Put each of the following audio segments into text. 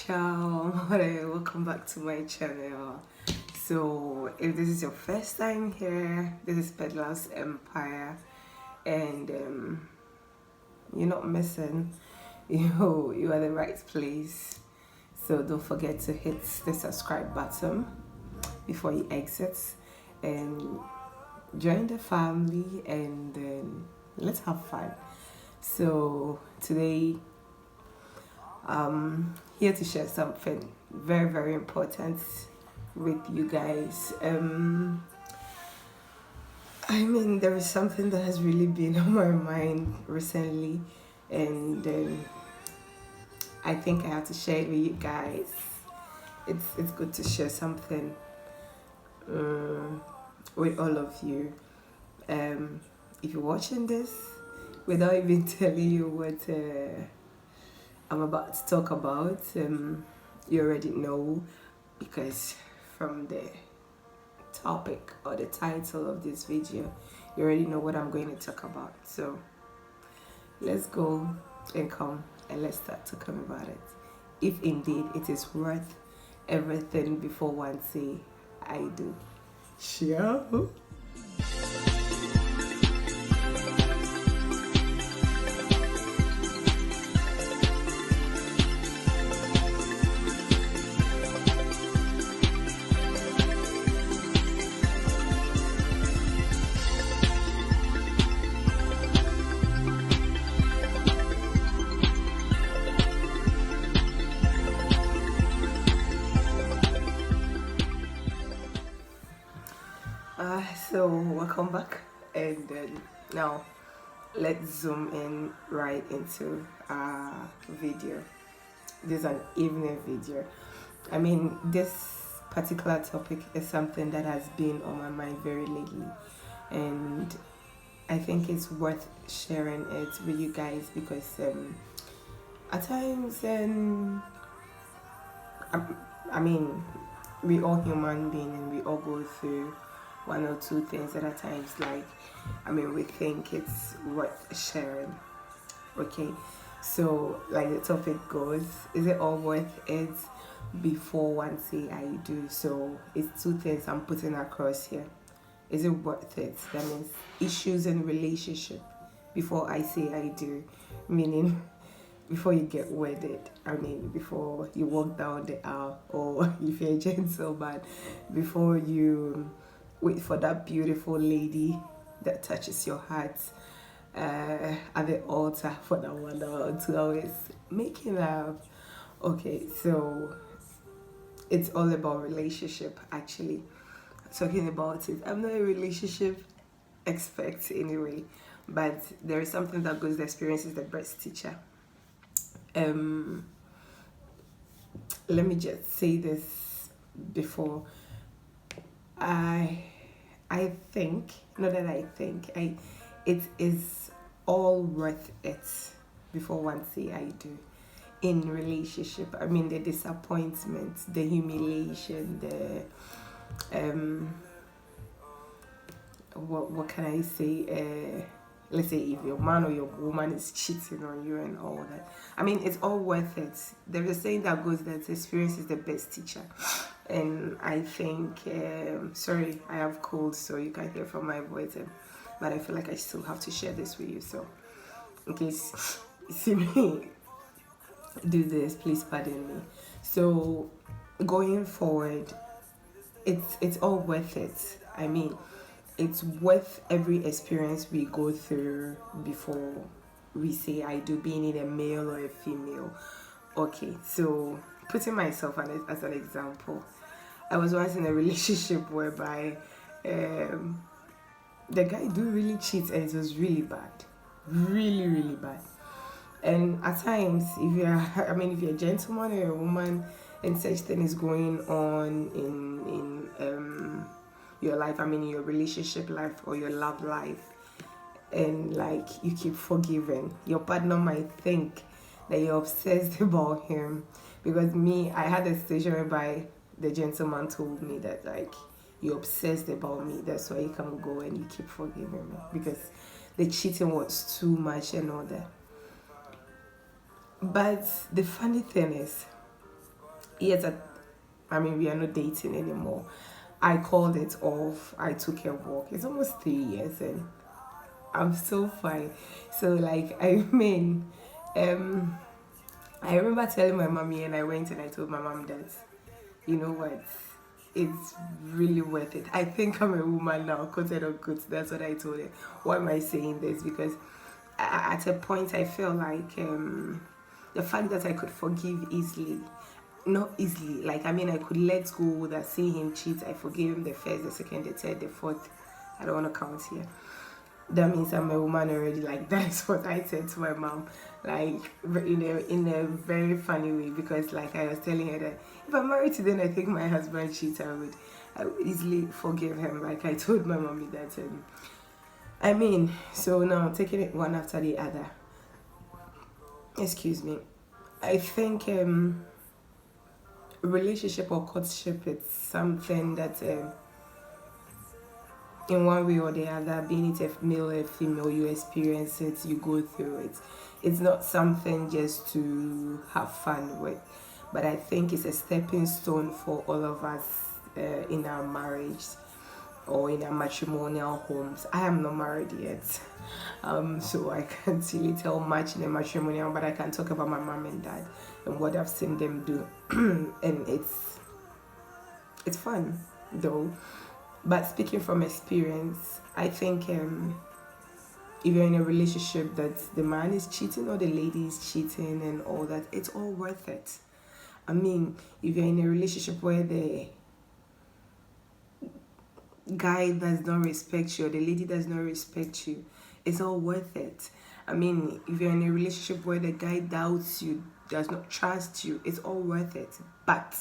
Ciao Amore, welcome back to my channel. So if this is your first time here, this is Peddler's Empire, and you're not missing. You are the right place. So don't forget to hit the subscribe button before you exit and join the family, and then let's have fun. So today here to share something very important with you guys. There is something that has really been on my mind recently, and I think I have to share it with you guys. It's good to share something with all of you. If you're watching this without even telling you what I'm about to talk about, you already know, because from the topic or the title of this video, you already know what I'm going to talk about. So let's go and come and let's start talking about it. If indeed it is worth everything before one say I do. Sure. So welcome back, and now let's zoom in right into our video. This is an evening video. This particular topic is something that has been on my mind very lately, and I think it's worth sharing it with you guys because at times we all human beings and we all go through one or two things at a time. We think it's worth sharing. Okay, so like the topic goes, is it all worth it before one say I do? So it's two things I'm putting across here. Is it worth it? That means issues in relationship before I say I do, meaning before you get wedded, before you walk down the aisle, or if you're a gentleman, before you wait for that beautiful lady that touches your heart at the altar for that 1 hour or 2 hours making love. Okay, so it's all about relationship. Actually, talking about it, I'm not a relationship expert anyway, but there is something that goes, the experience is the best teacher. Let me just say this before I think, not that I think, it is all worth it before one say I do in relationship. The disappointment, the humiliation, the what can I say? Let's say if your man or your woman is cheating on you and all that. It's all worth it. There's a saying that goes that experience is the best teacher. And I think, sorry, I have cold, so you can hear from my voice, but I feel like I still have to share this with you. So in case you see me do this, please pardon me. So going forward, it's all worth it. It's worth every experience we go through before we say I do, being it a male or a female. Okay, so putting myself as an example, I was once in a relationship whereby the guy do really cheat, and it was really bad, really bad. And at times, if you're a gentleman or a woman and such thing is going on in your life, in your relationship life or your love life, and you keep forgiving, your partner might think that you're obsessed about him. Because I had a situation whereby the gentleman told me that you're obsessed about me, that's why you can go and you keep forgiving me, because the cheating was too much and all that. But the funny thing is, years that, I mean, we are not dating anymore, I called it off. I took a walk. It's almost 3 years and I'm so fine. So like, I mean, um, I remember telling my mommy, and I went and I told my mom that, you know what, it's really worth it. I think I'm a woman now, quoted unquote. That's what I told her. Why am I saying this? Because at a point I felt like the fact that I could forgive easily, not easily, like, I mean, I could let go that see him cheat. I forgave him the first, the second, the third, the fourth. I don't want to count here. That means I'm a woman already. Like, that is what I said to my mom, like, in a very funny way, because like I was telling her that if I'm married to then I think my husband cheats, I would easily forgive him. Like, I told my mommy that. I mean, so now taking it one after the other. Excuse me. I think relationship or courtship, it's something that in one way or the other, being it a male or female, you experience it, you go through it. It's not something just to have fun with, but I think it's a stepping stone for all of us in our marriage or in our matrimonial homes. I am not married yet, so I can't really tell much in a matrimonial, but I can talk about my mom and dad and what I've seen them do, and it's fun though. But speaking from experience, I think if you're in a relationship that the man is cheating or the lady is cheating and all that, it's all worth it. I mean, if you're in a relationship where the guy does not respect you or the lady does not respect you, it's all worth it. I mean, if you're in a relationship where the guy doubts you, does not trust you, it's all worth it. But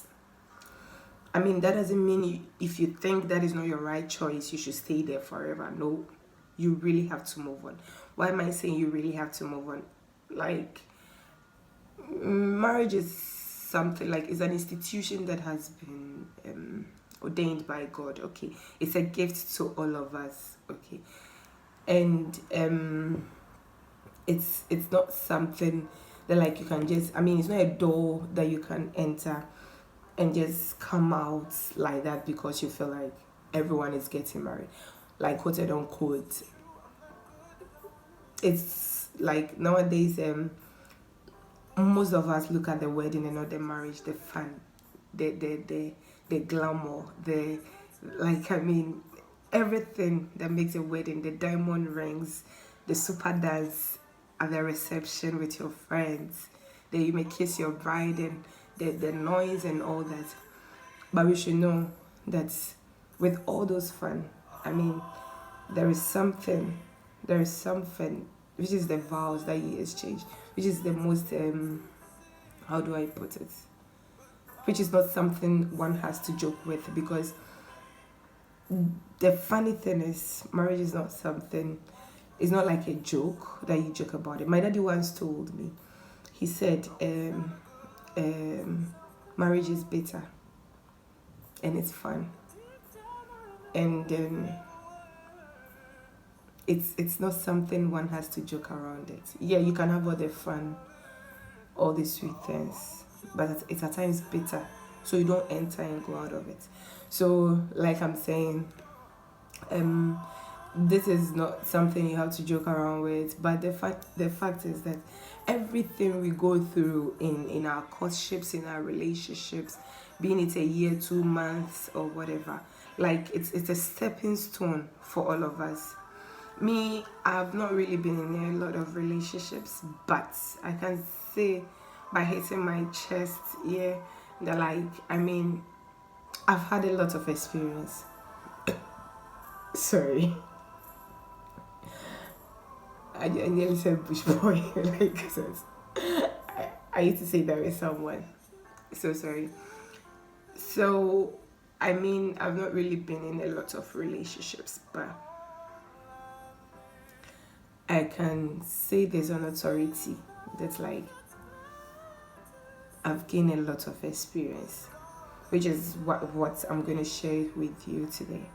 I mean, that doesn't mean if you think that is not your right choice, you should stay there forever. No, you really have to move on. Why am I saying you really have to move on? Like, marriage is something, like, it's an institution that has been ordained by God. Okay, it's a gift to all of us. Okay, and it's not something that, like, you can just, I mean, it's not a door that you can enter and just come out like that because you feel like everyone is getting married, like, quoted unquote. It's like nowadays most of us look at the wedding and not the marriage, the fun, the glamour, the, like, I mean, everything that makes a wedding, the diamond rings, the super dance at the reception with your friends, that you may kiss your bride, and the noise and all that. But we should know that with all those fun, I mean, there is something, which is the vows that you exchange, which is the most, how do I put it? Which is not something one has to joke with, because the funny thing is, marriage is not something, it's not like a joke that you joke about it. My daddy once told me, he said, marriage is bitter and it's fun, and it's not something one has to joke around it. Yeah, you can have all the fun, all the sweet things, but it's at times bitter, so you don't enter and go out of it. So, like I'm saying, this is not something you have to joke around with, but the fact is that everything we go through in our courtships, in our relationships, being it a year, 2 months, or whatever, like, it's a stepping stone for all of us. Me, I've not really been in a lot of relationships, but I can say by hitting my chest, yeah, that, like, I mean, I've had a lot of experience. Sorry, I nearly said bush boy. Like, I used to say that with someone. So sorry. So, I mean, I've not really been in a lot of relationships, but I can say there's an authority that's like, I've gained a lot of experience, which is what I'm going to share with you today.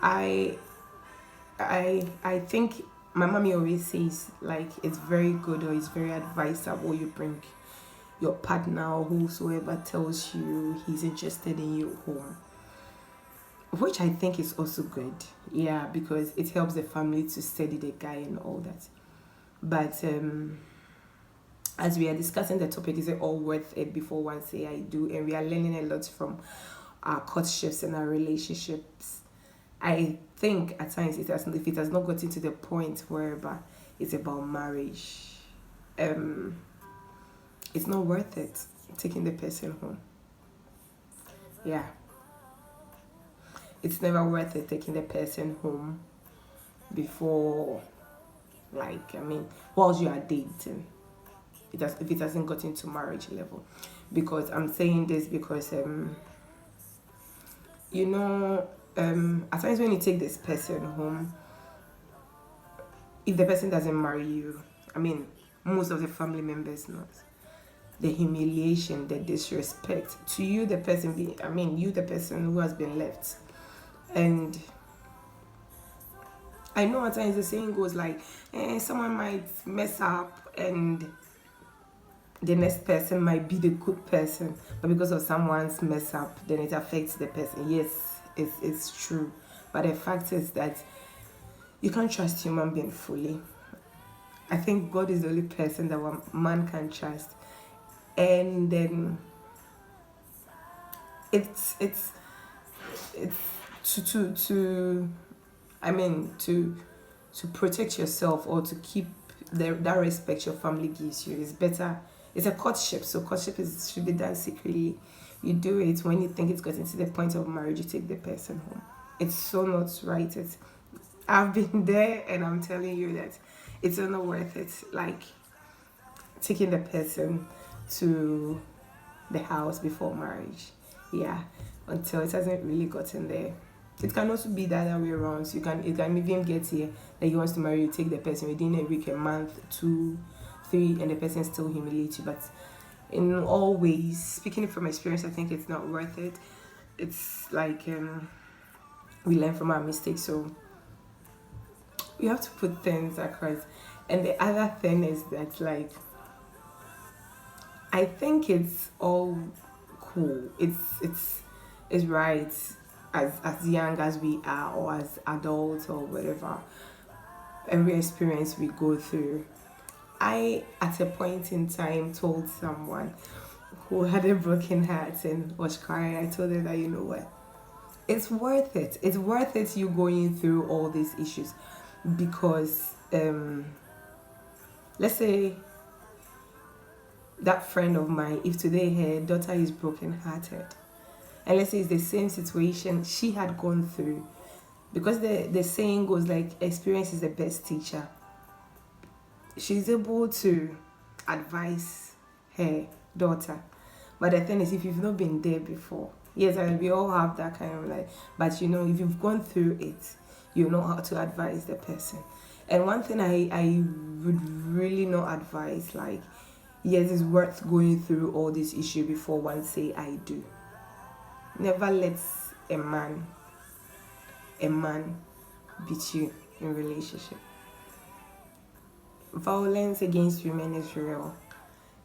I think my mommy always says like it's very good or it's very advisable you bring your partner or whosoever tells you he's interested in you home, which I think is also good. Yeah, because it helps the family to steady the guy and all that. But as we are discussing the topic, is it all worth it before one say I do? And we are learning a lot from our courtships and our relationships. I think at times if it has not gotten to the point whereby it's about marriage, it's not worth it taking the person home. Yeah. It's never worth it taking the person home before, like, I mean, whilst you are dating. If it hasn't gotten to marriage level. Because I'm saying this because, at times when you take this person home, if the person doesn't marry you, I mean, most of the family members know the humiliation, the disrespect to you, the person you, the person who has been left. And I know at times the saying goes like, someone might mess up and the next person might be the good person, but because of someone's mess up, then it affects the person. Yes, it's true. But the fact is that you can't trust human being fully. I think God is the only person that one man can trust. And then it's to protect yourself or to keep that respect your family gives you is better. It's a courtship, so courtship should be done secretly. You do it when you think it's gotten to the point of marriage. You take the person home. It's so not right. I've been there, and I'm telling you that it's not worth it. Like taking the person to the house before marriage. Yeah, until it hasn't really gotten there. It can also be the other way around. So it can even get here that he wants to marry you, take the person within a week, a month, 2, 3, and the person still humiliates you. But in all ways, speaking from experience, I think it's not worth it. It's like we learn from our mistakes, so we have to put things across. And the other thing is that, like, I think it's all cool. It's right as young as we are, or as adults, or whatever. Every experience we go through. I, at a point in time, told someone who had a broken heart and was crying. I told her that, you know what, it's worth it. It's worth it you going through all these issues, because let's say that friend of mine, if today her daughter is broken hearted, and let's say it's the same situation she had gone through, because the saying goes like, experience is the best teacher. She's able to advise her daughter. But the thing is, if you've not been there before, yes, I mean, we all have that kind of like, but if you've gone through it, you know how to advise the person. And one thing I would really not advise, like, yes, it's worth going through all this issue before one say I do. Never let a man beat you in relationship. Violence against women is real,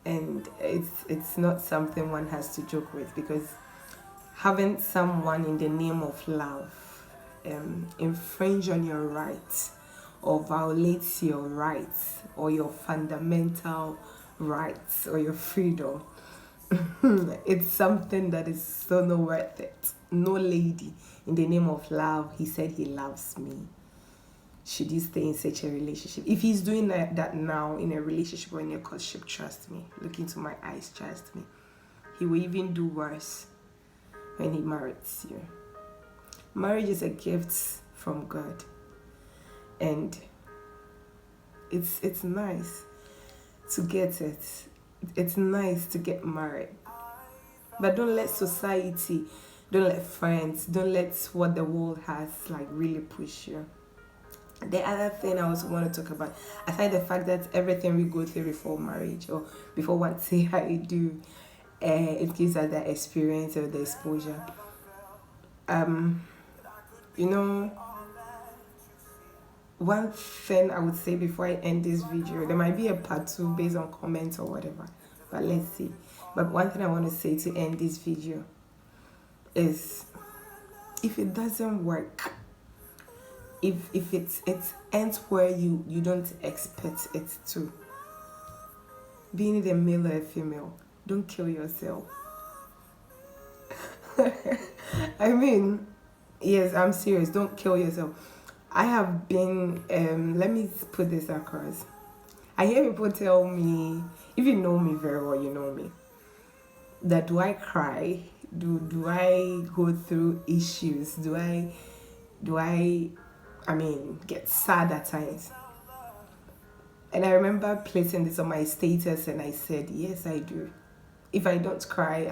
and it's not something one has to joke with, because having someone in the name of love infringe on your rights or violates your rights or your fundamental rights or your freedom, it's something that is so not worth it. No lady, in the name of love, he said he loves me, should you stay in such a relationship. If he's doing that now in a relationship or in a courtship, trust me, look into my eyes, trust me, he will even do worse when he marries you. Marriage is a gift from God, and it's nice to get it. It's nice to get married, but don't let society, don't let friends, don't let what the world has like really push you. The other thing I also want to talk about, aside the fact that everything we go through before marriage or before one say I do, it gives us the experience or the exposure. one thing I would say before I end this video, there might be a part 2 based on comments or whatever, but let's see. But one thing I want to say to end this video is, if it doesn't work, if it ends where you don't expect it to, being it a male or a female, don't kill yourself. I mean, yes, I'm serious, don't kill yourself. I have been let me put this across. I hear people tell me, if you know me very well, you know me, that do I cry, do I go through issues, do I get sad at times. And I remember placing this on my status and I said, yes, I do. If I don't cry,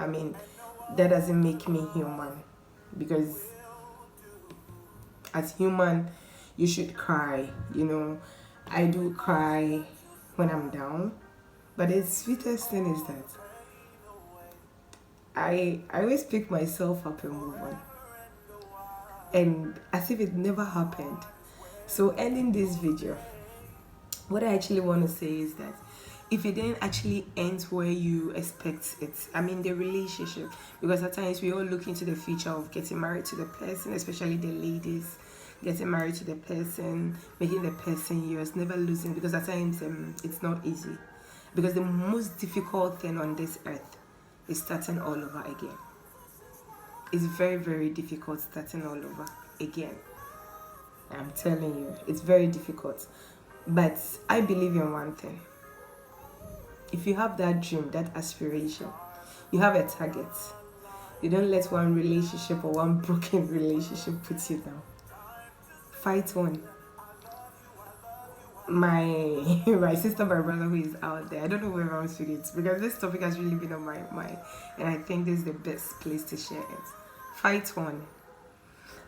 that doesn't make me human. Because as human, you should cry, I do cry when I'm down. But the sweetest thing is that I always pick myself up and move on. And as if it never happened. So ending this video, what I actually want to say is that if it didn't actually end where you expect it, the relationship, because at times we all look into the future of getting married to the person, especially the ladies, getting married to the person, making the person yours, never losing, because at times it's not easy. Because the most difficult thing on this earth is starting all over again. It's very, very difficult starting all over again. I'm telling you, it's very difficult. But I believe in one thing. If you have that dream, that aspiration, you have a target. You don't let one relationship or one broken relationship put you down. Fight on. My sister, my brother who is out there, I don't know where else with it, because this topic has really been on my mind, and I think this is the best place to share it. Fight on.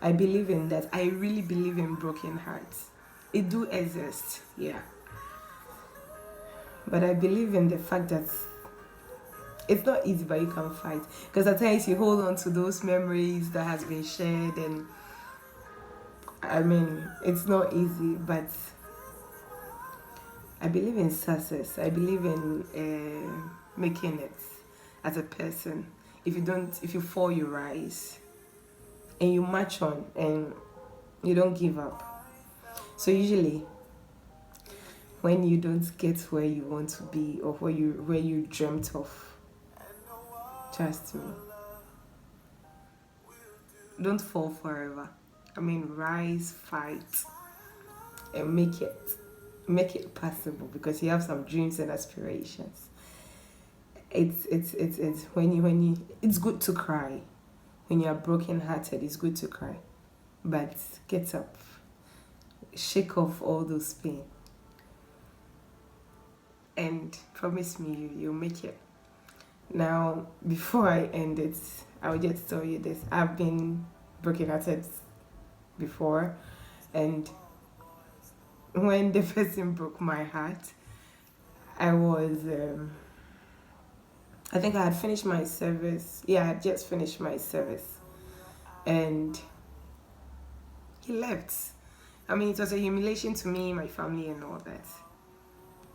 I believe in that. I really believe in broken hearts. It do exist, yeah. But I believe in the fact that it's not easy, but you can fight. Because at times you hold on to those memories that has been shared, and it's not easy, but I believe in success. I believe in making it as a person. If you fall, you rise, and you march on, and you don't give up. So usually, when you don't get where you want to be or where you dreamt of, trust me, don't fall forever. Rise, fight, and make it possible, because you have some dreams and aspirations. It's when you it's good to cry. When you are broken hearted, it's good to cry, but get up, shake off all those pain, and promise me you'll make it. Now, before I end it, I'll just tell you this. I've been brokenhearted before, and when the person broke my heart, I was I think I had finished my service. Yeah, I had just finished my service, and he left. It was a humiliation to me, my family, and all that.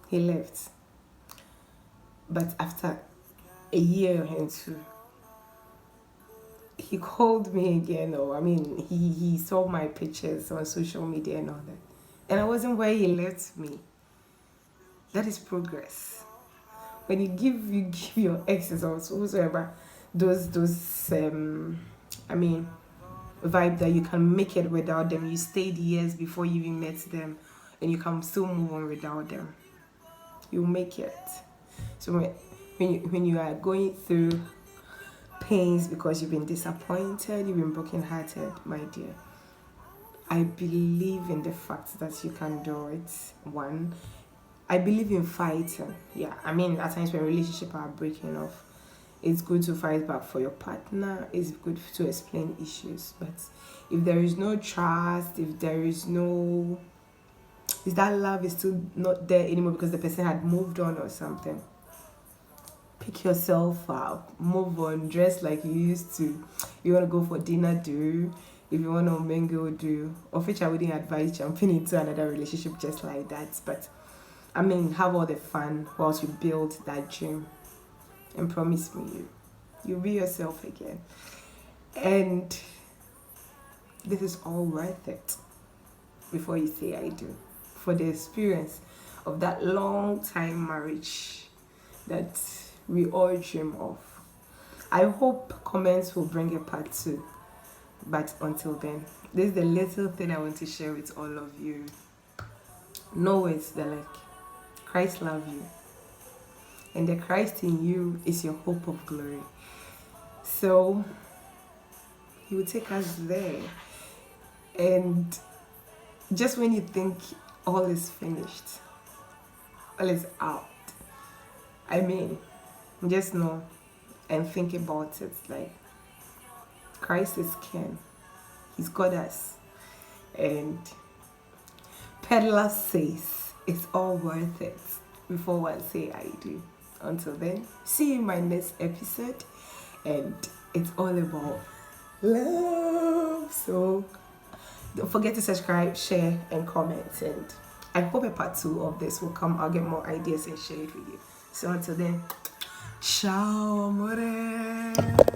He left. But after a year and two, he called me again. He saw my pictures on social media and all that. And I wasn't where he left me. That is progress. When you give your exes or whosoever those vibe that you can make it without them. You stayed years before you even met them, and you can still move on without them. You'll make it. So when you are going through pains because you've been disappointed, you've been brokenhearted, my dear, I believe in the fact that you can do it. One, I believe in fighting. Yeah, at times when relationships are breaking off, it's good to fight back for your partner. It's good to explain issues. But if there is no trust, if that love is still not there anymore because the person had moved on or something, pick yourself up, move on, dress like you used to. You want to go for dinner, do. If you want to mingle, do. Of which I wouldn't advise jumping into another relationship just like that. But I mean, have all the fun whilst you build that dream. And promise me, you'll be yourself again. And this is all worth it before you say I do. For the experience of that long time marriage that we all dream of. I hope comments will bring a part 2. But until then, this is the little thing I want to share with all of you. Know it that like Christ loves you. And the Christ in you is your hope of glory. So He will take us there. And just when you think all is finished, all is out, I mean, just know and think about it like Christ is King. He's got us. And Peddler says it's all worth it before one say I do. Until then, see you in my next episode. And it's all about love. So don't forget to subscribe, share, and comment. And I hope a part 2 of this will come. I'll get more ideas and share it with you. So until then, ciao amore.